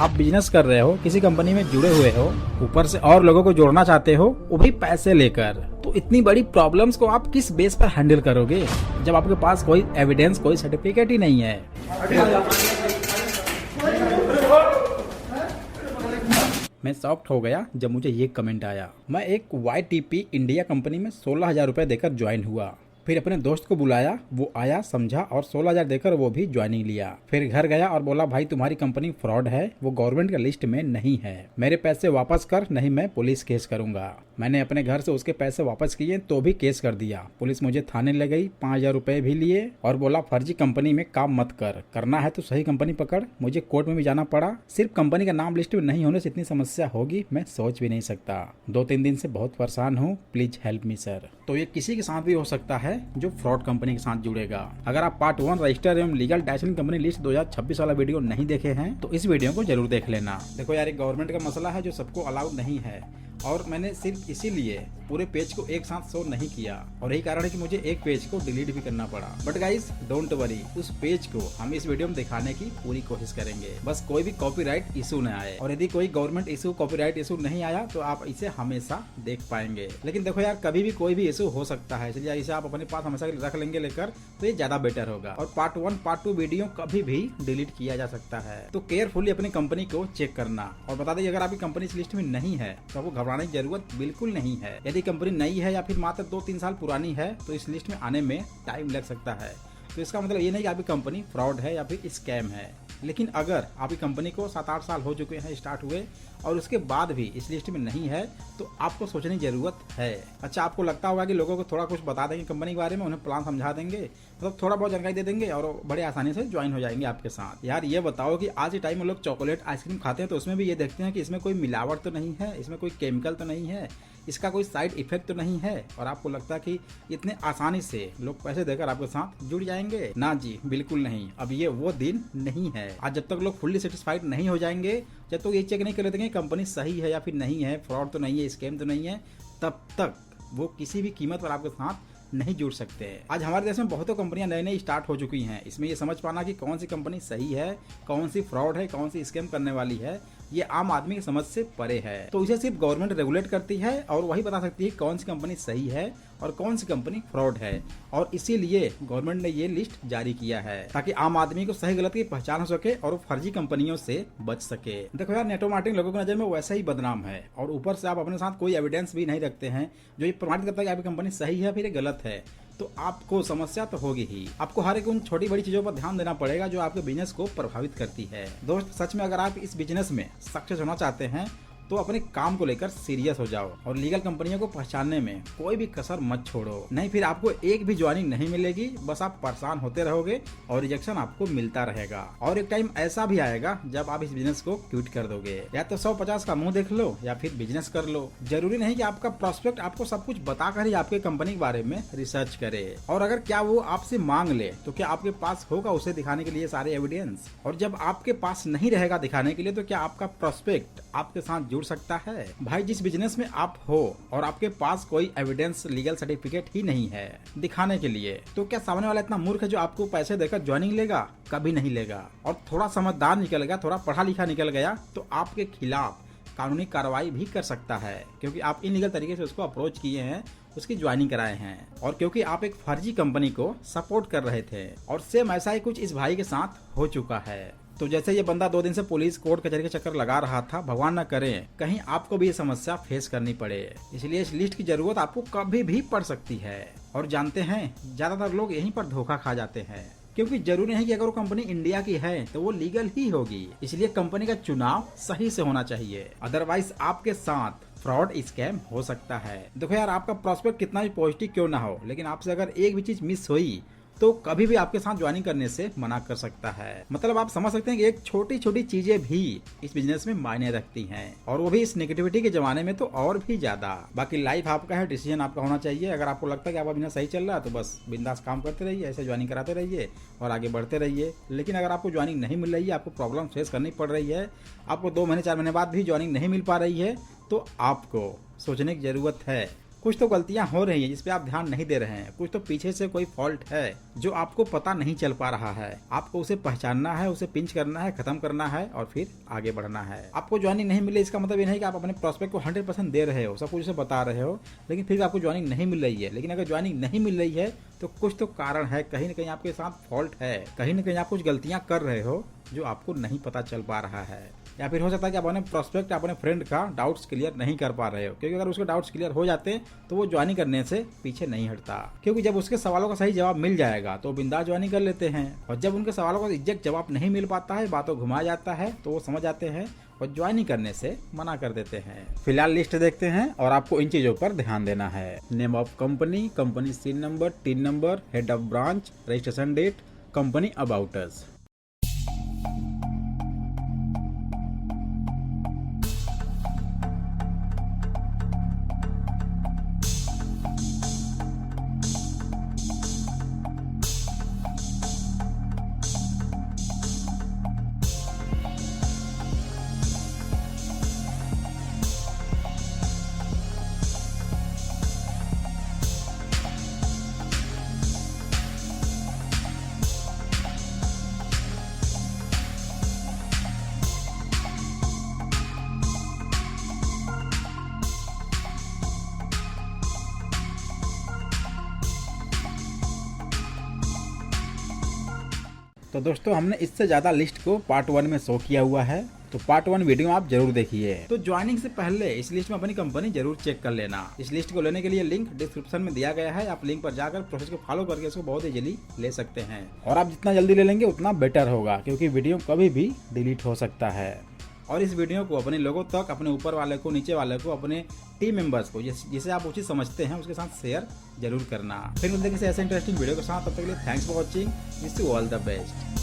आप बिजनेस कर रहे हो, किसी कंपनी में जुड़े हुए हो, ऊपर से और लोगों को जोड़ना चाहते हो, वो भी पैसे लेकर, तो इतनी बड़ी प्रॉब्लम्स को आप किस बेस पर हैंडल करोगे जब आपके पास कोई एविडेंस, कोई सर्टिफिकेट ही नहीं है। मैं शॉक्ड हो गया जब मुझे ये कमेंट आया। मैं एक YTP इंडिया कंपनी में 16,000 रुपए देकर ज्वाइन हुआ। फिर अपने दोस्त को बुलाया, वो आया, समझा और 16,000 देकर वो भी ज्वाइनिंग लिया। फिर घर गया और बोला भाई तुम्हारी कंपनी फ्रॉड है, वो गवर्नमेंट के लिस्ट में नहीं है, मेरे पैसे वापस कर, नहीं मैं पुलिस केस करूंगा। मैंने अपने घर से उसके पैसे वापस किए तो भी केस कर दिया। पुलिस मुझे थाने ले गई, 5,000 रुपए भी लिए और बोला फर्जी कंपनी में काम मत कर, करना है तो सही कंपनी पकड़। मुझे कोर्ट में भी जाना पड़ा। सिर्फ कंपनी का नाम लिस्ट में नहीं होने से इतनी समस्या होगी मैं सोच भी नहीं सकता। 2-3 दिन से बहुत परेशान हूँ, प्लीज हेल्प मी सर। तो ये किसी के साथ भी हो सकता है जो फ्रॉड कंपनी के साथ जुड़ेगा। अगर आप पार्ट 1 रजिस्टर एवं लीगल डैशिंग कंपनी लिस्ट 2026 वाला वीडियो नहीं देखे हैं तो इस वीडियो को जरूर देख लेना। देखो यार, एक गवर्नमेंट का मसला है जो सबको अलाउड नहीं है और मैंने सिर्फ इसीलिए पूरे पेज को एक साथ शो नहीं किया और यही कारण है कि मुझे एक पेज को डिलीट भी करना पड़ा। बट गाइस डोंट वरी, उस पेज को हम इस वीडियो में दिखाने की पूरी कोशिश करेंगे, बस कोई भी कॉपीराइट इशू न आए। और यदि कोई गवर्नमेंट इशू, कॉपीराइट इशू नहीं आया तो आप इसे हमेशा देख पाएंगे। लेकिन देखो यार, कभी भी कोई भी इशू हो सकता है, इसलिए इसे आप अपने पास हमेशा रख लेंगे लेकर तो ये ज्यादा बेटर होगा। और पार्ट 1, पार्ट 2 वीडियो कभी भी डिलीट किया जा सकता है, तो केयरफुली अपनी कंपनी को चेक करना। और बता दें, अगर आपकी कंपनी इस लिस्ट में नहीं है तो आपको घबराने की जरूरत बिल्कुल नहीं है। यदि कंपनी नई है या फिर मात्र 2-3 साल पुरानी है तो इस लिस्ट में आने में टाइम लग सकता है। तो इसका मतलब ये नहीं कि आपकी कंपनी फ्रॉड है या फिर स्कैम है। लेकिन अगर आपकी कंपनी को 7-8 साल हो चुके हैं स्टार्ट हुए और उसके बाद भी इस लिस्ट में नहीं है तो आपको सोचने की जरूरत है। अच्छा, आपको लगता होगा कि लोगों को थोड़ा कुछ बता देंगे कंपनी के बारे में, उन्हें प्लान समझा देंगे, मतलब थोड़ा बहुत जानकारी दे देंगे और बड़े आसानी से ज्वाइन हो जाएंगे आपके साथ। यार ये बताओ कि आज के टाइम में लोग चॉकलेट आइसक्रीम खाते हैं तो उसमें भी ये देखते हैं कि इसमें कोई मिलावट तो नहीं है, इसमें कोई केमिकल तो नहीं है, इसका कोई साइड इफेक्ट तो नहीं है, और आपको लगता है कि इतने आसानी से लोग पैसे देकर आपके साथ जुड़ जाएंगे। ना जी, बिल्कुल नहीं। अब ये वो दिन नहीं है। आज जब तक लोग फुल्ली सेटिस्फाइड नहीं हो जाएंगे, जब तक ये चेक नहीं कर लेते कि कंपनी सही है या फिर नहीं है, फ्रॉड तो नहीं है, स्कैम तो नहीं है, तब तक वो किसी भी कीमत पर आपके साथ नहीं जुड़ सकते। आज हमारे देश में बहुतों कंपनियां नई नई स्टार्ट हो चुकी हैं। इसमें ये समझ पाना कि कौन सी कंपनी सही है, कौन सी फ्रॉड है, कौन सी स्कैम करने वाली है, ये आम आदमी की समझ से परे है। तो इसे सिर्फ गवर्नमेंट रेगुलेट करती है और वही बता सकती है कौन सी कंपनी सही है और कौन सी कंपनी फ्रॉड है। और इसीलिए गवर्नमेंट ने ये लिस्ट जारी किया है ताकि आम आदमी को सही गलत की पहचान हो सके और वो फर्जी कंपनियों से बच सके। देखो यार, नेटवर्क मार्केटिंग लोगों की नजर में वैसा ही बदनाम है और ऊपर से आप अपने साथ कोई एविडेंस भी नहीं रखते हैं जो ये प्रमाणित करता है कि आपकी कंपनी सही है फिर गलत है, तो आपको समस्या तो होगी ही। आपको हर एक उन छोटी बड़ी चीजों पर ध्यान देना पड़ेगा जो आपके बिजनेस को प्रभावित करती है। दोस्त, सच में अगर आप इस बिजनेस में सक्सेस होना चाहते हैं तो अपने काम को लेकर सीरियस हो जाओ और लीगल कंपनियों को पहचानने में कोई भी कसर मत छोड़ो, नहीं फिर आपको एक भी ज्वाइनिंग नहीं मिलेगी, बस आप परेशान होते रहोगे और रिजेक्शन आपको मिलता रहेगा। और एक टाइम ऐसा भी आएगा जब आप इस बिजनेस को क्विट कर दोगे। या तो 150 का मुंह देख लो या फिर बिजनेस कर लो। जरूरी नहीं कि आपका प्रोस्पेक्ट आपको सब कुछ बताकर ही आपके कंपनी के बारे में रिसर्च करे, और अगर क्या वो आपसे मांग ले तो क्या आपके पास होगा उसे दिखाने के लिए सारे एविडेंस। और जब आपके पास नहीं रहेगा दिखाने के लिए तो क्या आपका प्रोस्पेक्ट आपके साथ जुड़ सकता है? भाई, जिस बिजनेस में आप हो और आपके पास कोई एविडेंस, लीगल सर्टिफिकेट ही नहीं है दिखाने के लिए, तो क्या सामने वाला इतना मूर्ख है जो आपको पैसे देकर ज्वाइनिंग लेगा? कभी नहीं लेगा। और थोड़ा समझदार निकल गया, थोड़ा पढ़ा लिखा निकल गया तो आपके खिलाफ कानूनी कार्रवाई भी कर सकता है, क्योंकि आप इनलीगल तरीके से उसको अप्रोच किए हैं, उसकी ज्वाइनिंग कराए हैं, और क्योंकि आप एक फर्जी कंपनी को सपोर्ट कर रहे थे। और सेम ऐसा ही कुछ इस भाई के साथ हो चुका है। तो जैसे ये बंदा 2 दिन से पुलिस, कोर्ट कचहरी के चक्कर लगा रहा था, भगवान न करे कहीं आपको भी ये समस्या फेस करनी पड़े। इसलिए इस लिस्ट की जरूरत आपको कभी भी पड़ सकती है। और जानते हैं, ज्यादातर लोग यहीं पर धोखा खा जाते हैं, क्योंकि जरूरी नहीं कि अगर वो कंपनी इंडिया की है तो वो लीगल ही होगी। इसलिए कंपनी का चुनाव सही से होना चाहिए, अदरवाइज आपके साथ फ्रॉड, स्कैम हो सकता है। देखो यार, आपका प्रोस्पेक्ट कितना भी पॉजिटिव क्यों ना हो, लेकिन आपसे अगर एक भी चीज मिस हुई तो कभी भी आपके साथ ज्वाइनिंग करने से मना कर सकता है। मतलब आप समझ सकते हैं कि एक छोटी छोटी चीजें भी इस बिजनेस में मायने रखती हैं, और वो भी इस नेगेटिविटी के जमाने में तो और भी ज्यादा। बाकी लाइफ आपका है, डिसीजन आपका होना चाहिए। अगर आपको लगता है कि आपका बिजनेस सही चल रहा है तो बस बिंदास काम करते रहिए, ऐसे ज्वाइनिंग कराते रहिए और आगे बढ़ते रहिए। लेकिन अगर आपको ज्वाइनिंग नहीं मिल रही है, आपको प्रॉब्लम फेस करनी पड़ रही है, आपको 2 महीने 4 महीने बाद भी ज्वाइनिंग नहीं मिल पा रही है, तो आपको सोचने की जरूरत है कुछ तो गलतियां हो रही हैं जिस पे आप ध्यान नहीं दे रहे हैं, कुछ तो पीछे से कोई फॉल्ट है जो आपको पता नहीं चल पा रहा है। आपको उसे पहचानना है, उसे पिंच करना है, खत्म करना है और फिर आगे बढ़ना है। आपको ज्वाइनिंग नहीं मिले इसका मतलब ये नहीं कि आप अपने प्रोस्पेक्ट को 100% दे रहे हो, सब कुछ उसे बता रहे हो, लेकिन फिर आपको ज्वाइनिंग नहीं मिल रही है। लेकिन अगर ज्वाइनिंग नहीं मिल रही है तो कुछ तो कारण है, कहीं ना कहीं आपके साथ फॉल्ट है, कहीं ना कहीं आप कुछ गलतियां कर रहे हो जो आपको नहीं पता चल पा रहा है। या फिर हो सकता है कि आप अपने प्रोस्पेक्ट, अपने फ्रेंड का डाउट्स क्लियर नहीं कर पा रहे हो, क्योंकि अगर उसके डाउट्स क्लियर हो जाते तो वो ज्वाइनिंग करने से पीछे नहीं हटता। क्योंकि जब उसके सवालों का सही जवाब मिल जाएगा तो बिंदास ज्वाइनिंग कर लेते हैं, और जब उनके सवालों का एग्जैक्ट जवाब नहीं मिल पाता है, बातों घुमाया जाता है, तो वो समझ जाते हैं और ज्वाइनिंग करने से मना कर देते हैं। फिलहाल लिस्ट देखते हैं और आपको इन चीजों पर ध्यान देना है। Name of company, company CIN number, TIN number, head of branch, registration date, company about us. तो दोस्तों हमने इससे ज़्यादा लिस्ट को पार्ट 1 में शो किया हुआ है, तो पार्ट 1 वीडियो आप जरूर देखिए। तो ज्वाइनिंग से पहले इस लिस्ट में अपनी कंपनी जरूर चेक कर लेना। इस लिस्ट को लेने के लिए लिंक डिस्क्रिप्शन में दिया गया है, आप लिंक पर जाकर प्रोसेस को फॉलो करके इसको बहुत इजीली ले सकते हैं। और आप जितना जल्दी ले लेंगे उतना बेटर होगा, क्योंकि वीडियो कभी भी डिलीट हो सकता है। और इस वीडियो को अपने लोगों तक, अपने ऊपर वाले को, नीचे वाले को, अपने टीम मेंबर्स को, जिसे आप उचित समझते हैं उसके साथ शेयर जरूर करना। फिर मिलते हैं किसी ऐसे इंटरेस्टिंग वीडियो के साथ, तब तक के लिए thanks for watching, wish you all the best.